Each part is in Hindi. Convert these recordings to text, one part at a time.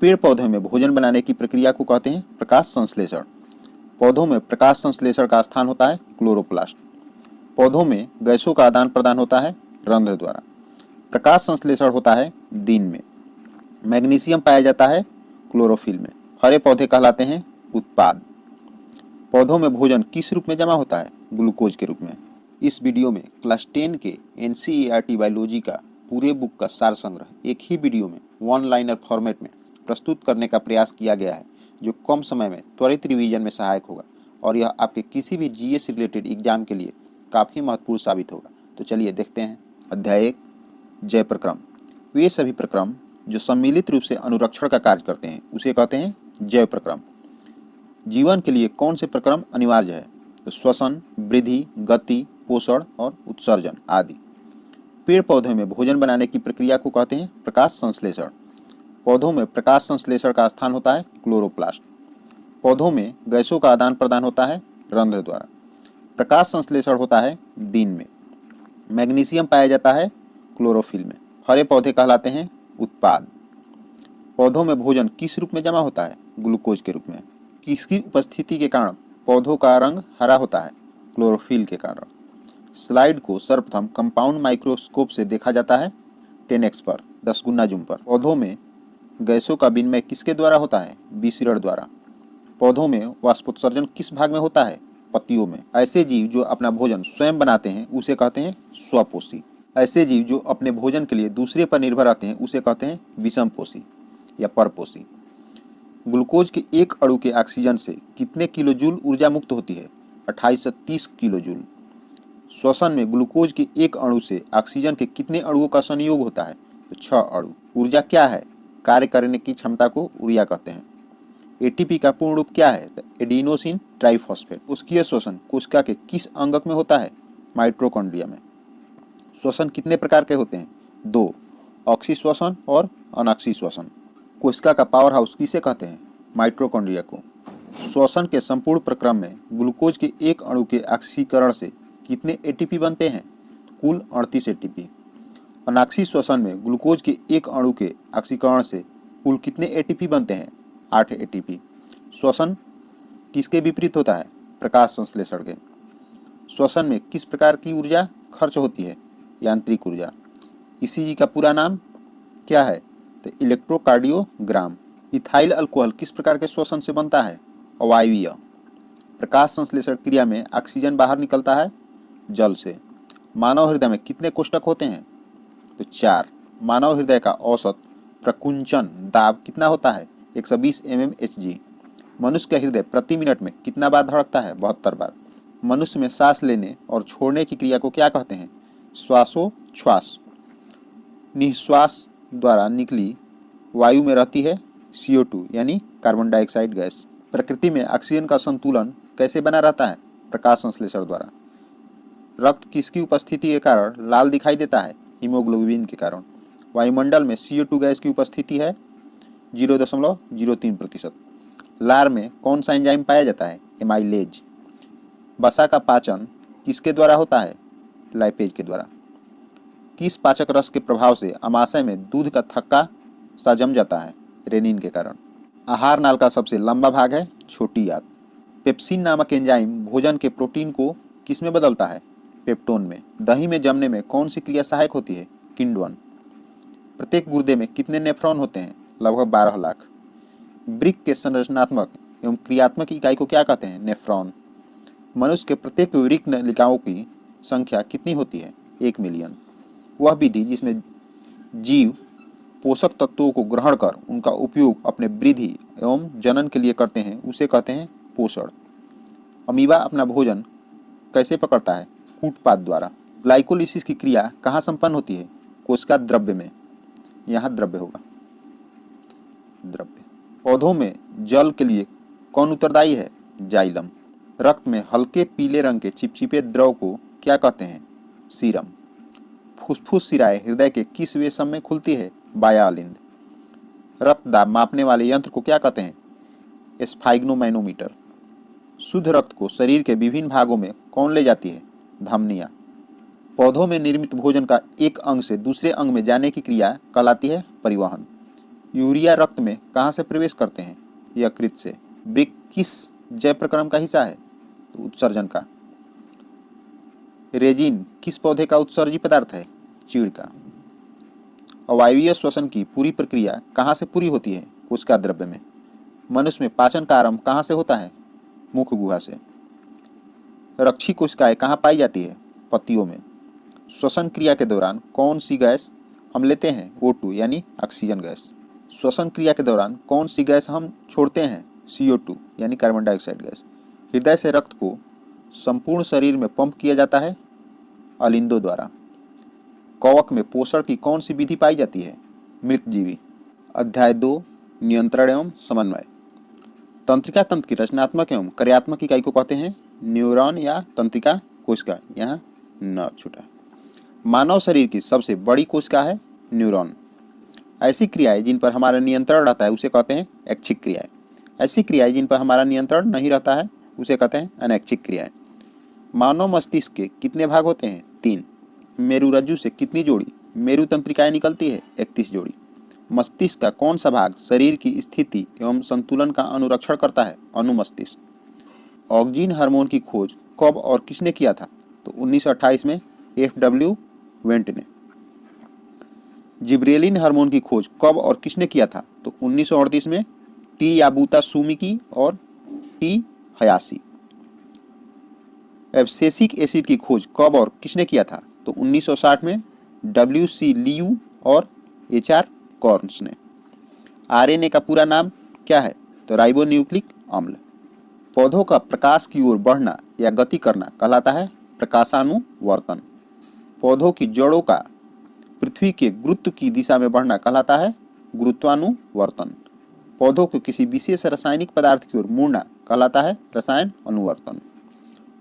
पेड़ पौधों में भोजन बनाने की प्रक्रिया को कहते हैं प्रकाश संश्लेषण। पौधों में प्रकाश संश्लेषण का स्थान होता है क्लोरोप्लास्ट। पौधों में गैसों का आदान प्रदान होता है रंध्र द्वारा। प्रकाश संश्लेषण होता है दिन में। मैग्नीशियम पाया जाता है क्लोरोफिल में। हरे पौधे कहलाते हैं उत्पाद। पौधों में भोजन किस रूप में जमा होता है? ग्लूकोज के रूप में। इस वीडियो में क्लास 10 के NCERT बायोलॉजी का पूरे बुक का सार संग्रह एक ही वीडियो में वन लाइनर फॉर्मेट में प्रस्तुत करने का प्रयास किया गया है, जो कम समय में त्वरित रिवीजन में सहायक होगा और यह आपके किसी भी GS रिलेटेड एग्जाम के लिए काफ़ी महत्वपूर्ण साबित होगा। तो चलिए देखते हैं। अध्याय 1, जैव प्रक्रम। वे सभी प्रक्रम जो सम्मिलित रूप से अनुरक्षण का कार्य करते हैं उसे कहते हैं जैव प्रक्रम। जीवन के लिए कौन से प्रक्रम अनिवार्य है? तो श्वसन, वृद्धि, गति, पोषण और उत्सर्जन आदि। पेड़ पौधों में भोजन बनाने की प्रक्रिया को कहते हैं प्रकाश संश्लेषण। पौधों में प्रकाश संश्लेषण का स्थान होता है क्लोरोप्लास्ट। पौधों में गैसों का आदान प्रदान होता है रंध्र द्वारा। प्रकाश संश्लेषण होता है दिन में। मैग्नीशियम पाया जाता है क्लोरोफिल में। हरे पौधे कहलाते हैं उत्पाद। पौधों में भोजन किस रूप में जमा होता है? ग्लूकोज के रूप में। किसकी उपस्थिति के कारण पौधों का रंग हरा होता है? क्लोरोफिल के कारण। स्लाइड को सर्वप्रथम कंपाउंड माइक्रोस्कोप से देखा जाता है 10x पर 10 गुना जूम पर। पौधों में गैसों का विनिमय किसके द्वारा होता है? विकिरण द्वारा। पौधों में वाष्पोत्सर्जन किस भाग में होता है? पत्तियों में। ऐसे जीव जो अपना भोजन स्वयं बनाते हैं उसे कहते हैं स्वपोषी। ऐसे जीव जो अपने भोजन के लिए दूसरे पर निर्भर रहते हैं उसे कहते हैं विषमपोषी या परपोषी। ग्लूकोज के एक अणु के ऑक्सीजन से कितने किलोजूल ऊर्जा मुक्त होती है? 28 से 30 किलोजूल। श्वसन में ग्लूकोज के एक अणु से ऑक्सीजन के कितने अणुओं का संयोग होता है? तो 6 अणु। ऊर्जा क्या है? कार्य करने की क्षमता को ऊर्जा कहते हैं। ATP का पूर्ण रूप क्या है? तो एडिनोसिन ट्राइफॉस्फेट। कोशिकीय श्वसन कोशिका के किस अंगक में होता है? माइटोकॉन्ड्रिया में। श्वसन कितने प्रकार के होते हैं? 2, ऑक्सी श्वसन और अनॉक्सी श्वसन। कोशिका का पावर हाउस किसे कहते हैं? माइटोकॉन्ड्रिया को। श्वसन के संपूर्ण प्रक्रम में ग्लूकोज के एक अणु के ऑक्सीकरण से कितने ATP बनते हैं? कुल 38 ATP। अनॉक्सी श्वसन में ग्लूकोज के एक अणु के ऑक्सीकरण से कुल कितने ATP बनते हैं? 8 ATP। श्वसन किसके विपरीत होता है? प्रकाश संश्लेषण के। श्वसन में किस प्रकार की ऊर्जा खर्च होती है? यांत्रिक ऊर्जा। ECG का पूरा नाम क्या है? तो इलेक्ट्रोकार्डियोग्राम। इथाइल अल्कोहल किस प्रकार के श्वसन से बनता है? अवायवीय। प्रकाश संश्लेषण क्रिया में ऑक्सीजन बाहर निकलता है जल से। मानव हृदय में कितने कोष्ठक होते हैं? तो 4। मानव हृदय का औसत प्रकुंचन दाब कितना होता है? 120 mmHg। मनुष्य का हृदय प्रति मिनट में कितना बार धड़कता है? 72 बार। मनुष्य में सांस लेने और छोड़ने की क्रिया को क्या कहते हैं? श्वासोच्छ्वास। निश्वास द्वारा निकली वायु में रहती है CO2 यानी कार्बन डाइऑक्साइड गैस। प्रकृति में ऑक्सीजन का संतुलन कैसे बना रहता है? प्रकाश संश्लेषण द्वारा। रक्त किसकी उपस्थिति के कारण लाल दिखाई देता है? हीमोग्लोबिन के कारण। वायुमंडल में CO2 गैस की उपस्थिति है 0.03%। लार में कौन सा एंजाइम पाया जाता है? एमाइलेज। वसा का पाचन किसके द्वारा होता है? लाइपेज के द्वारा। किस पाचक रस के प्रभाव से अमाशय में दूध का थक्का सा जम जाता है? रेनिन के कारण। आहार नाल का सबसे लंबा भाग है छोटी आंत। पेप्सिन नामक एंजाइम भोजन के प्रोटीन को किस में बदलता है? पेप्टोन में। दही में जमने में कौन सी क्रिया सहायक होती है? किण्वन। प्रत्येक गुर्दे में कितने नेफ्रॉन होते हैं? लगभग 12 लाख। वृक्क के संरचनात्मक एवं क्रियात्मक इकाई को क्या कहते हैं? नेफ्रॉन। मनुष्य के प्रत्येक वृक्क नलिकाओं की संख्या कितनी होती है? 1 मिलियन। वह विधि जिसमें जीव पोषक तत्वों को ग्रहण कर उनका उपयोग अपने वृद्धि एवं जनन के लिए करते हैं उसे कहते हैं पोषण। अमीबा अपना भोजन कैसे पकड़ता है? कूटपाद द्वारा। ग्लाइकोलिसिस की क्रिया कहाँ संपन्न होती है? कोशिका द्रव्य में। यहाँ द्रव्य होगा। द्रव्य। पौधों में जल के लिए कौन उत्तरदायी है? जाइलम। रक्त में हल्के पीले रंग के चिपचिपे द्रव को क्या कहते हैं? सीरम। फुसफुस सिराएं हृदय के किस वेशम में खुलती है? बायालिंद। रक्तदाब मापने वाले यंत्र को क्या कहते हैं? स्फाइग्नोमैनोमीटर। शुद्ध रक्त को शरीर के विभिन्न भागों में कौन ले जाती है? धमनियाँ। पौधों में निर्मित भोजन का एक अंग से दूसरे अंग में जाने की क्रिया कहलाती है परिवहन। यूरिया रक्त में कहाँ से प्रवेश करते हैं? यकृत से। ब्रिक किस जैव प्रक्रम का हिस्सा है? तो उत्सर्जन का। रेजिन किस पौधे का उत्सर्जी पदार्थ है? चीड़ का। अवायवीय श्वसन की पूरी प्रक्रिया कहाँ से पूरी होती है? कोशिका द्रव्य में। मनुष्य में पाचन का आरंभ कहाँ से होता है? मुख गुहा से। रक्षी कोशिकाएं कहाँ पाई जाती है? पत्तियों में। श्वसन क्रिया के दौरान कौन सी गैस हम लेते हैं? O2 यानी ऑक्सीजन गैस। श्वसन क्रिया के दौरान कौन सी गैस हम छोड़ते हैं? CO2 यानी कार्बन डाइऑक्साइड गैस। हृदय से रक्त को संपूर्ण शरीर में पंप किया जाता है? अलिंदों द्वारा। कवक में पोषण की कौन सी विधि पाई जाती है? मृतजीवी। अध्याय 2 नियंत्रण एवं समन्वय। तंत्रिका तंत्र की रचनात्मक एवं कार्यात्मक इकाई को कहते हैं न्यूरॉन या तंत्रिका कोशिका। यहाँ न छूटा। मानव शरीर की सबसे बड़ी कोशिका है न्यूरॉन। ऐसी क्रियाएं जिन पर हमारा नियंत्रण रहता है उसे कहते हैं ऐच्छिक क्रियाएं। ऐसी क्रियाएं जिन पर हमारा नियंत्रण नहीं रहता है उसे कहते हैं अनैच्छिक क्रियाएं। मानव मस्तिष्क के कितने भाग होते हैं? 3। मेरुरज्जु से कितनी जोड़ी मेरु तंत्रिकाएं निकलती है? 31 जोड़ी। मस्तिष्क का कौन सा भाग शरीर की स्थिति एवं संतुलन का अनुरक्षण करता है? अनुमस्तिष्क। ऑक्जिन हार्मोन की खोज कब और किसने किया था? तो 1928 में FW वेंट ने। जिब्रेलिन हार्मोन की खोज कब और किसने किया था? तो 1938 में T याबूता सुमिकी और T हयाशी। एब्सेसिक एसिड की खोज कब और किसने किया था? तो 1960 में WC लियू और HR कॉर्न्स ने। RNA का पूरा नाम क्या है? तो राइबोन्यूक्लिक अम्ल। पौधों का प्रकाश की ओर बढ़ना या गति करना कहलाता है प्रकाशानुवर्तन। पौधों की जड़ों का पृथ्वी के गुरुत्व की दिशा में बढ़ना कहलाता है गुरुत्वानुवर्तन। पौधों को किसी विशेष रासायनिक पदार्थ की ओर मुड़ना कहलाता है रसायन अनुवर्तन।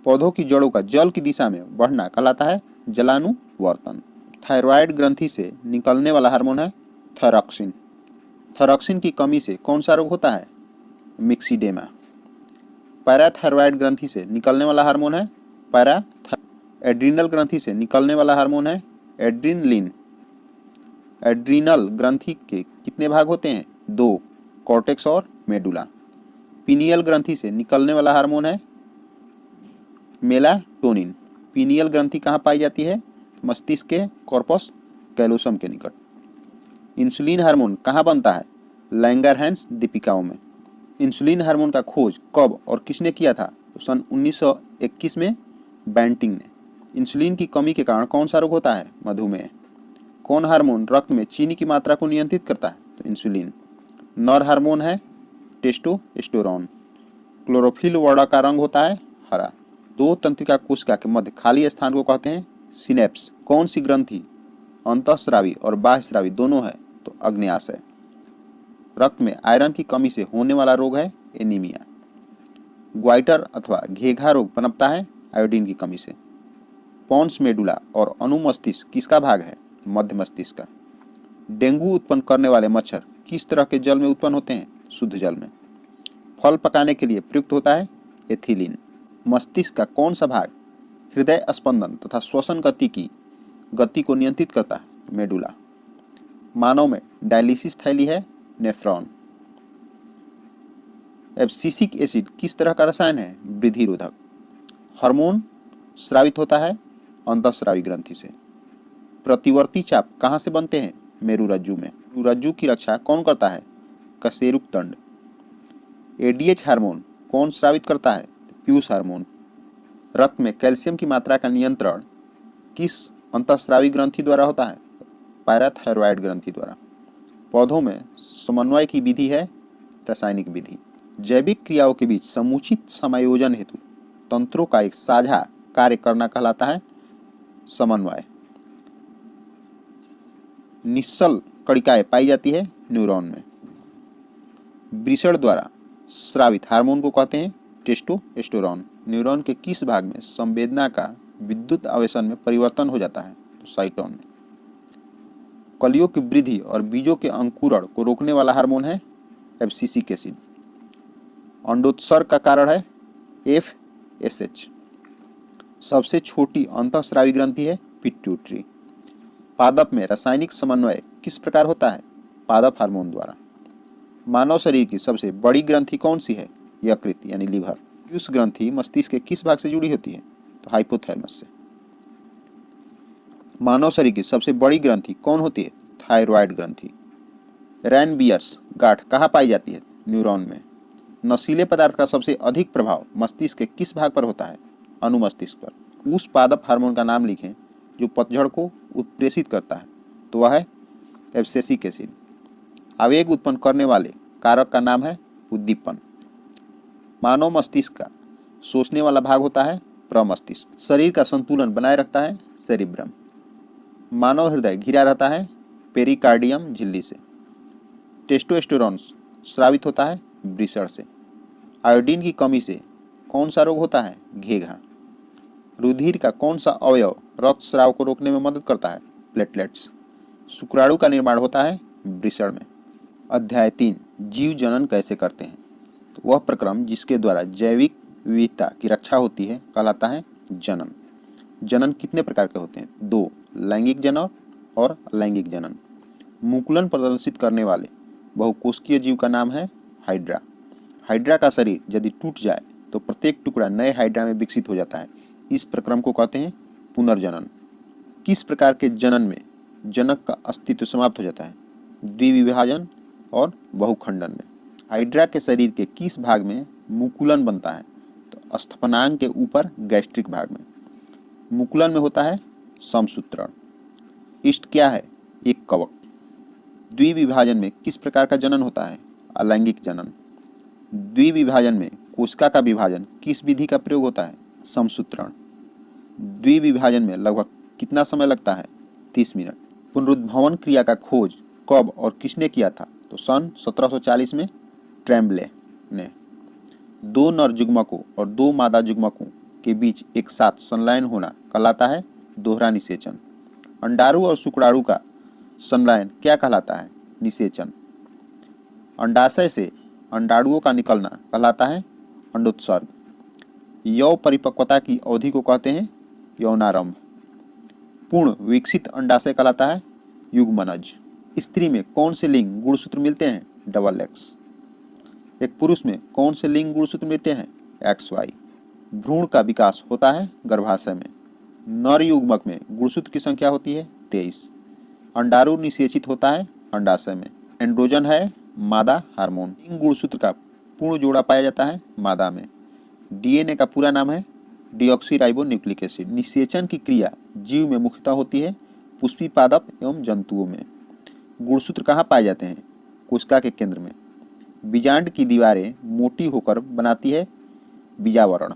पौधों की जड़ों का जल की दिशा में बढ़ना कहलाता है जलानुवर्तन। थायराइड ग्रंथि से निकलने वाला हार्मोन है थायरॉक्सिन। थायरॉक्सिन की कमी से कौन सा रोग होता है? मिक्सिडेमा। पैराथायरॉइड ग्रंथि से निकलने वाला हार्मोन है एड्रिनल ग्रंथि से निकलने वाला हार्मोन है एड्रिनलिन। एड्रिनल ग्रंथि के कितने भाग होते हैं? 2, कॉर्टेक्स और मेडुला। पीनियल ग्रंथि से निकलने वाला हार्मोन है मेलाटोनिन। पीनियल ग्रंथि कहाँ पाई जाती है? मस्तिष्क के कॉर्पस कैलोसम के निकट। इंसुलिन हार्मोन कहाँ बनता है? लैंगरहैंस दीपिकाओं में। इंसुलिन हार्मोन का खोज कब और किसने किया था? तो सन 1921 में बैंटिंग ने। इंसुलिन की कमी के कारण कौन सा रोग होता है? मधुमेह। कौन हार्मोन रक्त में चीनी की मात्रा को नियंत्रित करता है? तो इंसुलिन। नर हार्मोन है टेस्टोस्टेरोन। क्लोरोफिल वर्ण का रंग होता है हरा। 2 तंत्रिका कोशिका के मध्य खाली स्थान को कहते हैं सिनेप्स। कौन सी ग्रंथि अंतःस्रावी और बाह्यस्रावी दोनों है? तो अग्न्याशय। रक्त में आयरन की कमी से होने वाला रोग है एनीमिया। ग्वाइटर अथवा घेघा रोग पनपता है आयोडीन की कमी से। पॉन्स मेडुला और अनुमस्तिष्क किसका भाग है? मध्य मस्तिष्क का। डेंगू उत्पन्न करने वाले मच्छर किस तरह के जल में उत्पन्न होते हैं? शुद्ध जल में। फल पकाने के लिए प्रयुक्त होता है एथिलीन। मस्तिष्क का कौन सा भाग हृदय स्पंदन तथा श्वसन गति को नियंत्रित करता है? मेडुला। मानव में डायलिसिस थैली है नेफ्रॉन। एब्सिसिक एसिड किस तरह का रसायन है? वृद्धि रोधक। हार्मोन स्रावित होता है अंतःस्रावी ग्रंथि से। प्रतिवर्ती चाप कहाँ से बनते हैं? मेरुरज्जु में। मेरुरज्जु की रक्षा कौन करता है? कशेरुक तंड। एडीएच हार्मोन कौन स्रावित करता है? पीयूष हार्मोन। रक्त में कैल्शियम की मात्रा का नियंत्रण किस अंतःस्रावी ग्रंथि द्वारा होता है? पैराथायरॉइड ग्रंथि द्वारा। पौधों में समन्वय की विधि है रासायनिक विधि। जैविक क्रियाओं के बीच समुचित समायोजन हेतु तंत्रों का एक साझा कार्य करना कहलाता है समन्वय। निश्चल कणिकाएं पाई जाती है न्यूरॉन में। वृषण द्वारा स्रावित हार्मोन को कहते हैं टेस्टोस्टेरोन। न्यूरॉन के किस भाग में संवेदना का विद्युत आवेशन में परिवर्तन हो जाता है? तो साइटोन में। कलियों की वृद्धि और बीजों के अंकुरण को रोकने वाला हार्मोन है एब्सिसिक एसिड। अंडोत्सर्ग का कारण है FSH। सबसे छोटी अंतःस्रावी ग्रंथि है पिट्यूटरी। पादप में रासायनिक समन्वय किस प्रकार होता है? पादप हार्मोन द्वारा। मानव शरीर की सबसे बड़ी ग्रंथि कौन सी है? यकृत यानी लीवर। पीयूष ग्रंथि मस्तिष्क के किस भाग से जुड़ी होती है? तो हाइपोथैलेमस से। मानव शरीर की सबसे बड़ी ग्रंथि कौन होती है? थायराइड ग्रंथि। रैनबियर्स गांठ कहाँ पाई जाती है? न्यूरॉन में। नशीले पदार्थ का सबसे अधिक प्रभाव मस्तिष्क के किस भाग पर होता है? अनुमस्तिष्क पर। उस पादप हार्मोन का नाम लिखें जो पतझड़ को उत्प्रेषित करता है, तो वह है एब्सिसिक एसिड। आवेग उत्पन्न करने वाले कारक का नाम है उद्दीपन। मानव मस्तिष्क का सोचने वाला भाग होता है प्रमस्तिष्क। शरीर का संतुलन बनाए रखता है सेरिब्रम। मानव हृदय घिरा रहता है पेरिकार्डियम झिल्ली से। टेस्टोस्टेरोन स्रावित होता है वृषण से। आयोडीन की कमी से कौन सा रोग होता है? घेघा। रुधिर का कौन सा अवयव रक्तस्राव को रोकने में मदद करता है? प्लेटलेट्स। शुक्राणु का निर्माण होता है वृषण में। अध्याय 3 जीव जनन कैसे करते हैं? तो वह प्रक्रम जिसके द्वारा जैविक विविधता की रक्षा होती है कहलाता है जनन। जनन कितने प्रकार के होते हैं? 2, लैंगिक जनन और अलैंगिक जनन। मुकुलन प्रदर्शित करने वाले बहुकोशिकीय जीव का नाम है हाइड्रा। हाइड्रा का शरीर यदि टूट जाए तो प्रत्येक टुकड़ा नए हाइड्रा में विकसित हो जाता है। इस प्रक्रम को कहते हैं पुनर्जनन। किस प्रकार के जनन में जनक का अस्तित्व समाप्त हो जाता है? द्विविभाजन और बहुखंडन में। हाइड्रा के शरीर के किस भाग में मुकुलन बनता है? तो स्थपनांग के ऊपर गैस्ट्रिक भाग में। मुकुलन में होता है समसूत्रण। इष्ट क्या है? एक कवक। द्विविभाजन में किस प्रकार का जनन होता है? अलैंगिक जनन। द्विविभाजन में कोशिका का विभाजन किस विधि का प्रयोग होता है? समसूत्रण। द्विविभाजन में लगभग कितना समय लगता है? 30 मिनट। पुनरुद्भवन क्रिया का खोज कब और किसने किया था? तो सन 1740 में ट्रेम्बले ने। 2 नर युग्मकों और 2 मादा युग्मकों के बीच एक साथ संलयन होना कहलाता है दोहरा निषेचन। अंडाणु और शुक्राणु का संलयन क्या कहलाता है? निषेचन। अंडाशय से अंडाणुओं का निकलना कहलाता है अंडोत्सर्ग। यौन परिपक्वता की अवधि को कहते हैं यौनारंभ। पूर्ण विकसित अंडाशय कहलाता है युग्मनज। स्त्री में कौन से लिंग गुणसूत्र मिलते हैं? Double x. एक पुरुष में कौन से लिंग गुणसूत्र मिलते हैं? XY। भ्रूण का विकास होता है गर्भाशय में। नर युग्मक में गुणसूत्र की संख्या होती है 23। अंडाणु निषेचित होता है अंडाशय में। एंड्रोजन है मादा हार्मोन। लिंग गुणसूत्र का पूर्ण जोड़ा पाया जाता है मादा में। DNA का पूरा नाम है डीऑक्सीराइबोन्यूक्लिक एसिड। निषेचन की क्रिया जीव में मुख्यतः होती है पुष्पी पादप एवं जंतुओं में। गुणसूत्र कहाँ पाए जाते हैं? कोशिका के केंद्र में। बीजांड की दीवारें मोटी होकर बनाती है बीजावरण।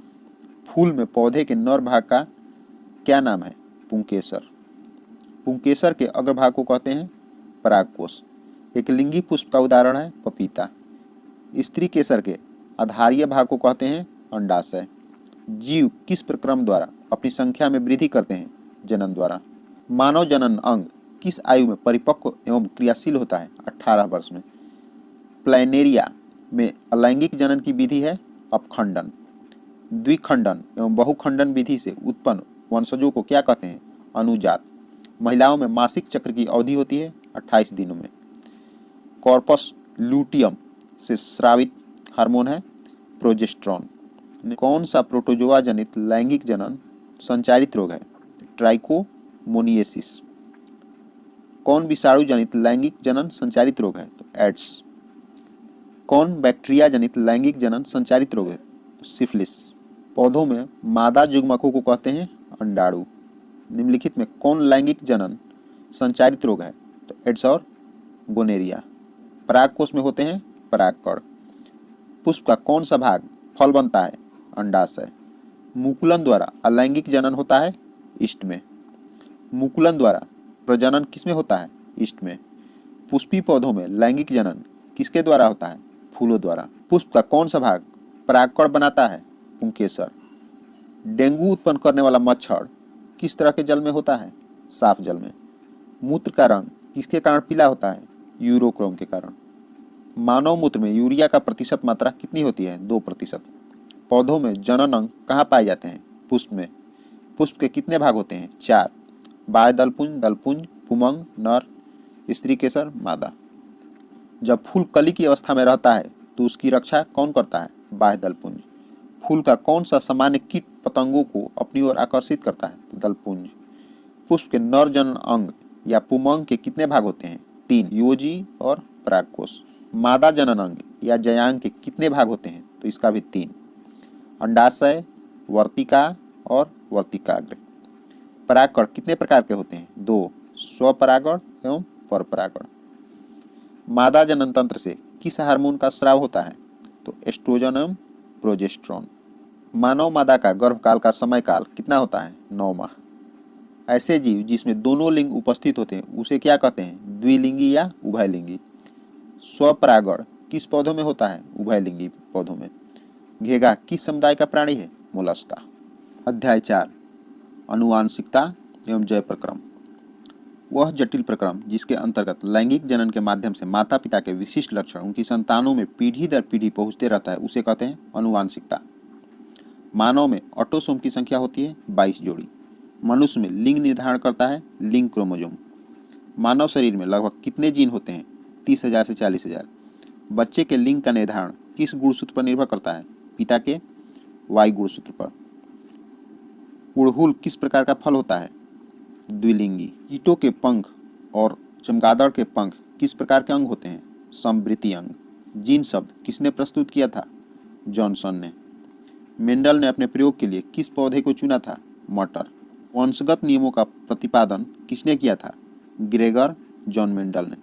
फूल में पौधे के नर भाग का क्या नाम है? पुंकेसर। पुंकेसर के अग्रभाग को कहते हैं परागकोश। एक लिंगी पुष्प का उदाहरण है पपीता। स्त्री केसर के आधारीय भाग को कहते हैं अंडाशय। जीव किस प्रक्रम द्वारा अपनी संख्या में वृद्धि करते हैं? जनन द्वारा। मानव जनन अंग किस आयु में परिपक्व एवं क्रियाशील होता है? 18 वर्ष में। प्लैनेरिया में अलैंगिक जनन की विधि है अपखंडन। द्विखंडन एवं बहुखंडन विधि से उत्पन्न वंशजों को क्या कहते हैं? अनुजात। महिलाओं में मासिक चक्र की अवधि होती है 28 दिनों में। कॉर्पस लूटियम से स्रावित हार्मोन है प्रोजेस्टेरॉन। कौन सा प्रोटोजोआ जनित लैंगिक जनन संचारित रोग है? ट्राइकोमोनिएसिस। कौन विषाणु जनित लैंगिक जनन संचारित रोग है? तो एड्स। कौन बैक्टीरिया जनित लैंगिक जनन संचारित रोग है? तो सिफिलिस। पौधों में मादा युग्मकों को कहते हैं अंडाणु। निम्नलिखित में कौन लैंगिक जनन संचारित रोग है? तो एड्स और गोनेरिया। परागकोश में होते हैं परागकण। पुष्प का कौन सा भाग फल बनता है? अंडाशय। मुकुलन द्वारा अलैंगिक जनन होता है इष्ट में। मुकुलन द्वारा प्रजनन किसमें होता है? इष्ट में। पुष्पी पौधों में लैंगिक जनन किसके द्वारा होता है? फूलों द्वारा। पुष्प का कौन सा भाग परागकण बनाता है? पुंकेसर। डेंगू उत्पन्न करने वाला मच्छर किस तरह के जल में होता है? साफ जल में। मूत्र का रंग किसके कारण पीला होता है? यूरोक्रोम के कारण। मानव मूत्र में यूरिया का प्रतिशत मात्रा कितनी होती है? 2%। पौधों में जनन अंग कहाँ पाए जाते हैं? पुष्प में। पुष्प के कितने भाग होते हैं? 4। बाह्य दलपुंज, दलपुंज, पुमंग, नर, स्त्री केसर, मादा। जब फूल कली की अवस्था में रहता है तो उसकी रक्षा कौन करता है? बाह्य दलपुंज। फूल का कौन सा सामान्य कीट पतंगों को अपनी ओर आकर्षित करता है? दलपुंज। पुष्प के नर जनन अंग या पुमंग के कितने भाग होते हैं? 3, योजी और परागकोश। मादा जनन अंग या जयांग के कितने भाग होते हैं? तो इसका भी 3, अंडाशय, वर्तिका और वर्तिकाग्र। परागकण कितने प्रकार के होते हैं? 2, स्वपरागण एवं परपरागण। मादा जनन तंत्र से किस हार्मोन का स्राव होता है? तो एस्ट्रोजन एवं प्रोजेस्टेरोन। मानव मादा का गर्भकाल का समय काल कितना होता है? 9 माह। ऐसे जीव जिसमें दोनों लिंग उपस्थित होते हैं उसे क्या कहते हैं? द्विलिंगी या उभयलिंगी। स्वपरागण किस पौधों में होता है? उभयलिंगी पौधों में। घेघा किस समुदाय का प्राणी है? मोलस्का। अध्याय 4, आनुवांशिकता एवं जय प्रक्रम। वह जटिल प्रक्रम जिसके अंतर्गत लैंगिक जनन के माध्यम से माता पिता के विशिष्ट लक्षण उनकी संतानों में पीढ़ी दर पीढ़ी पहुंचते रहता है उसे कहते हैं आनुवांशिकता। मानव में ऑटोसोम की संख्या होती है 22 जोड़ी। मनुष्य में लिंग निर्धारण करता है लिंग क्रोमोसोम। मानव शरीर में लगभग कितने जीन होते हैं? 30,000 से 40,000। बच्चे के लिंग का निर्धारण किस गुणसूत्र पर निर्भर करता है? पिता के वाई गुणसूत्र पर। उड़हुल किस प्रकार का फल होता है? द्विलिंगी। कीटों के पंख और चमगादड़ के पंख किस प्रकार के अंग होते हैं? समवृत्तीय अंग। जीन शब्द किसने प्रस्तुत किया था? जॉनसन ने। मेंडल ने अपने प्रयोग के लिए किस पौधे को चुना था? मटर। वंशगत नियमों का प्रतिपादन किसने किया था? ग्रेगर जॉन मेंडल ने।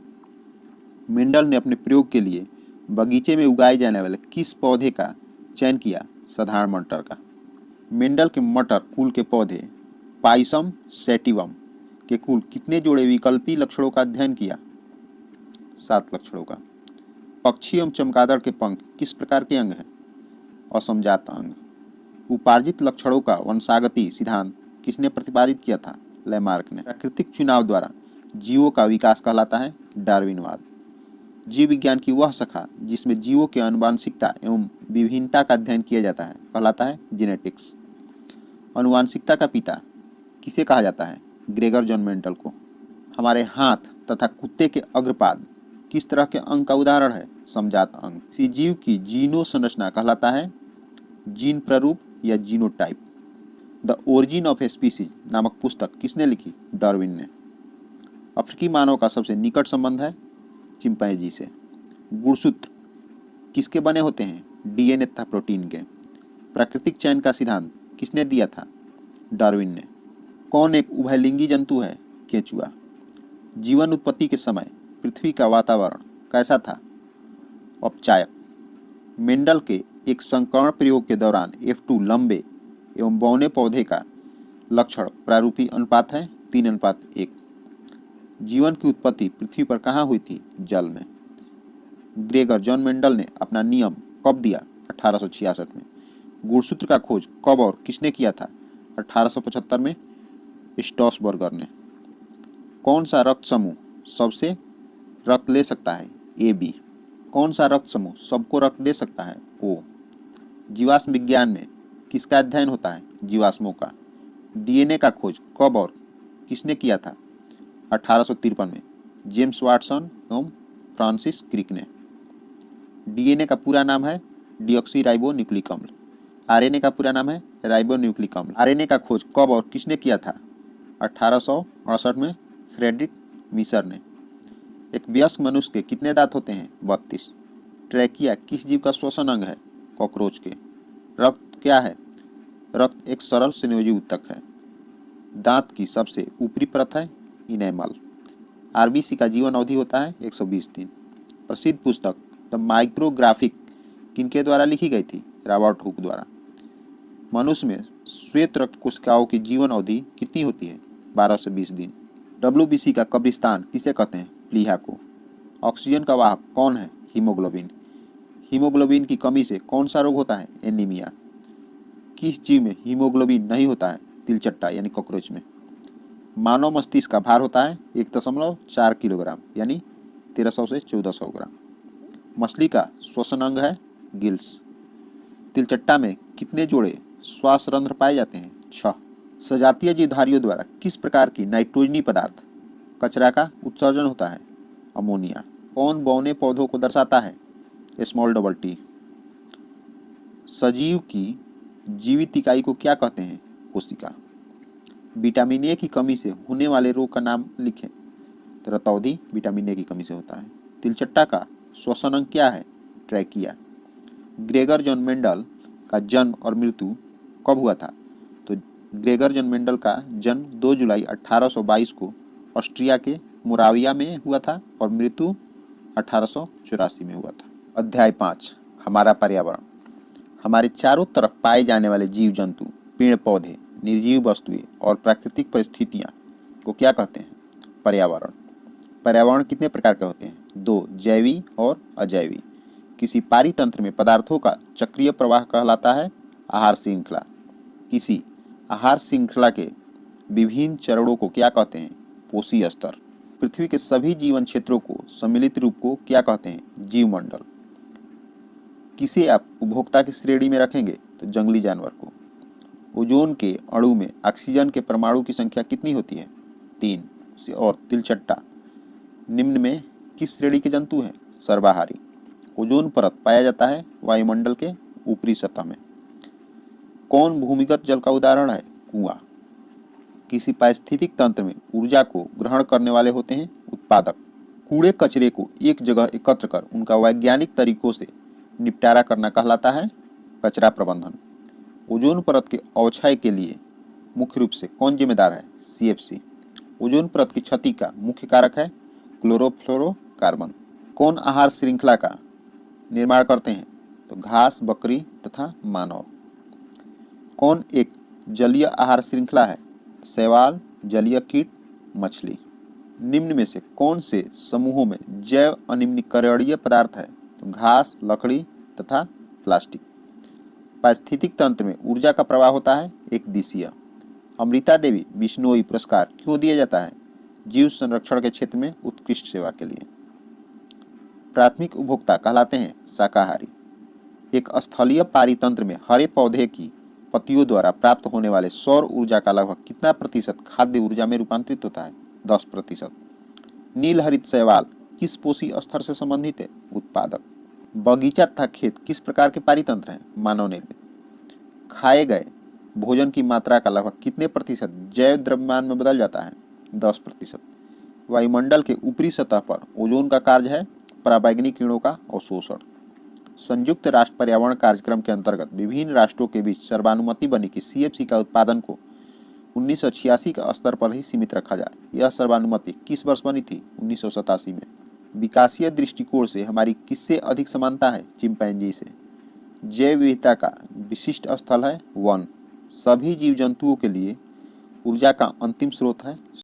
मेंडल ने अपने प्रयोग के लिए बगीचे में उगाए जाने वाले किस पौधे का चयन किया? साधारण मटर का। मेंडल के मटर कुल के पौधे पाइसम सैटिवम के कुल कितने जोड़े विकल्पी लक्षणों का अध्ययन किया? 7 लक्षणों का। पक्षी एवं चमगादड़ के पंख किस प्रकार के अंग हैं? असमजात अंग। उपार्जित लक्षणों का वंशागति सिद्धांत किसने प्रतिपादित किया था? लैमार्क ने। प्राकृतिक चुनाव द्वारा जीवों का विकास कहलाता है डार्विनवाद। जीव विज्ञान की वह शाखा जिसमें जीवों के आनुवांशिकता एवं विभिन्नता का अध्ययन किया जाता है कहलाता है जेनेटिक्स। आनुवांशिकता का पिता किसे कहा जाता है? ग्रेगर जॉन मेंडल को। हमारे हाथ तथा कुत्ते के अग्रपाद किस तरह के अंग का उदाहरण है? समजात अंग। किसी जीव की जीनो संरचना कहलाता है जीन प्ररूप या genotype. The origin of a species नामक पुस्तक किसने लिखी? डार्विन ने। अफ्रीकी मानव का सबसे निकट संबंध है चिंपैंजी से। गुणसूत्र किसके बने होते हैं? डीएनए तथा प्रोटीन के। प्राकृतिक चयन का सिद्धांत किसने दिया था? डार्विन ने। कौन एक उभयलिंगी जंतु है? केंचुआ। जीवन उत्पत्ति के समय पृथ्वी का वातावरण कैसा था? औपचायक। मेंडल के एक संकर्ण प्रयोग के दौरान F2 लंबे एवं बौने पौधे का लक्षण प्रारूपी अनुपात है 3:1। जीवन की उत्पत्ति पृथ्वी पर कहाँ हुई थी? जल में। ग्रेगर जॉन मेंडल ने अपना नियम कब दिया? 1866 में। गुणसूत्र का खोज कब और किसने किया था? 1875 में स्ट्रॉसबर्गर ने। कौन सा रक्त समूह सबसे रक्त ले सकता है? AB। कौन सा रक्त समूह सबको रक्त दे सकता है? O। जीवाश्म विज्ञान में किसका अध्ययन होता है? जीवाश्मों का। डीएनए का खोज कब और किसने किया था? 1853 में जेम्स वाटसन एवं फ्रांसिस क्रिक ने। डीएनए का पूरा नाम है डीऑक्सीराइबो न्यूक्लिक अम्ल। आरएनए का पूरा नाम है राइबो न्यूक्लिक अम्ल। आरएनए का खोज कब और किसने किया था? 1868 में फ्रेडरिक मिसर ने। एक वयस्क मनुष्य के कितने दांत होते हैं? 32। ट्रैकिया किस जीव का श्वसन अंग है? कॉकरोच के। रक्त क्या है? रक्त एक सरल संयोजी ऊतक है। दांत की सबसे ऊपरी परत है इनेमल। आरबीसी का जीवन अवधि होता है 120 दिन। प्रसिद्ध पुस्तक द माइक्रोग्राफिक किनके द्वारा लिखी गई थी? रॉबर्ट हुक द्वारा। मनुष्य में श्वेत रक्त कोशिकाओं की जीवन अवधि कितनी होती है? 12 से 20 दिन। WBC का कब्रिस्तान किसे कहते हैं? प्लीहा को। ऑक्सीजन का वाहक कौन है? हीमोग्लोबिन। हीमोग्लोबिन की कमी से कौन सा रोग होता है? एनीमिया। किस जीव में हीमोग्लोबिन नहीं होता है? तिलचट्टा यानी कॉकरोच में। मानव मस्तिष्क का भार होता है 1.4 किलोग्राम यानी 1300 से 1400 ग्राम। मछली का श्वसन अंग है गिल्स। तिलचट्टा में कितने जोड़े श्वास रंध्र पाए जाते हैं? 6। सजातीय जीवधारियों द्वारा किस प्रकार की नाइट्रोजनी पदार्थ कचरा का उत्सर्जन होता है? अमोनिया। कौन बौने पौधों को दर्शाता है? Small double T. सजीव की जीवित इकाई को क्या कहते हैं? कोशिका। विटामिन ए की कमी से होने वाले रोग का नाम लिखें। तो रतौंधी विटामिन ए की कमी से होता है। तिलचट्टा का श्वसन अंग क्या है? ट्रैकिया। ग्रेगर जॉन मेंडल का जन्म और मृत्यु कब हुआ था? तो ग्रेगर जॉन मेंडल का जन्म 2 जुलाई 1822 को ऑस्ट्रिया के मोराविया में हुआ था और मृत्यु 1884 में हुआ था। अध्याय 5 हमारा पर्यावरण। हमारे चारों तरफ पाए जाने वाले जीव जंतु, पेड़ पौधे, निर्जीव वस्तुएं और प्राकृतिक परिस्थितियां को क्या कहते हैं? पर्यावरण। पर्यावरण कितने प्रकार के होते हैं? 2, जैवी और अजैवी। किसी पारितंत्र में पदार्थों का चक्रीय प्रवाह कहलाता है आहार श्रृंखला। किसी आहार श्रृंखला के विभिन्न चरणों को क्या कहते हैं? पोषी स्तर। पृथ्वी के सभी जीवन क्षेत्रों को सम्मिलित रूप को क्या कहते हैं? जीवमंडल। किसे आप उपभोक्ता की श्रेणी में रखेंगे? तो जंगली जानवर को। ओजोन के अणु में ऑक्सीजन के परमाणु की संख्या कितनी होती है? 3। और तिलचट्टा निम्न में किस श्रेणी के जंतु हैं? सर्वाहारी। ओजोन परत पाया जाता है वायुमंडल के ऊपरी सतह में। कौन भूमिगत जल का उदाहरण है? कुआं। किसी पारिस्थितिक तंत्र में ऊर्जा को ग्रहण करने वाले होते हैं उत्पादक। कूड़े कचरे को एक जगह एकत्र कर उनका वैज्ञानिक तरीकों से निपटारा करना कहलाता है कचरा प्रबंधन। ओजोन परत के अवक्षय के लिए मुख्य रूप से कौन जिम्मेदार है? CFC। ओजोन परत की क्षति का मुख्य कारक है क्लोरोफ्लोरोकार्बन। कौन आहार श्रृंखला का निर्माण करते हैं? तो घास, बकरी तथा मानव। कौन एक जलीय आहार श्रृंखला है? शैवाल, जलीय कीट, मछली। निम्न में से कौन से समूहों में जैव अनिम्नीकरणीय पदार्थ है? तो घास, लकड़ी तथा प्लास्टिक। पारिस्थितिक तंत्र में ऊर्जा का प्रवाह होता है एक दिशीय। अमृता देवी बिश्नोई पुरस्कार क्यों दिया जाता है? जीव संरक्षण के क्षेत्र में उत्कृष्ट सेवा के लिए। प्राथमिक उपभोक्ता कहलाते हैं शाकाहारी। एक स्थलीय पारितंत्र में हरे पौधे की पत्तियों द्वारा प्राप्त होने वाले सौर ऊर्जा का लगभग कितना प्रतिशत खाद्य ऊर्जा में रूपांतरित होता है? 10%। नील हरित शैवाल किस पोषी स्तर से संबंधित है? उत्पादक। बगीचा तथा खेत किस प्रकार के पारितंत्र हैं? मानव निर्मित। खाए गए भोजन की मात्रा का लगभग कितने प्रतिशत जैव द्रव्यमान में बदल जाता है? 10%। वायुमंडल के ऊपरी सतह पर ओजोन का कार्य है पराबैंगनी किरणों का अवशोषण। संयुक्त राष्ट्र पर्यावरण कार्यक्रम के अंतर्गत विभिन्न राष्ट्रों के बीच सर्वानुमति बनी कि CFC का उत्पादन को 1986 का स्तर पर ही सीमित रखा जाए। यह सर्वानुमति किस वर्ष बनी थी? 1987 में। विकासीय दृष्टिकोण से हमारी किससे अधिक समानता है? चिंपैंजी से। जैव विविधता का विशिष्ट स्थल है वन। सभी जीव जंतुओं के लिए ऊर्जा का अंतिम स्रोत है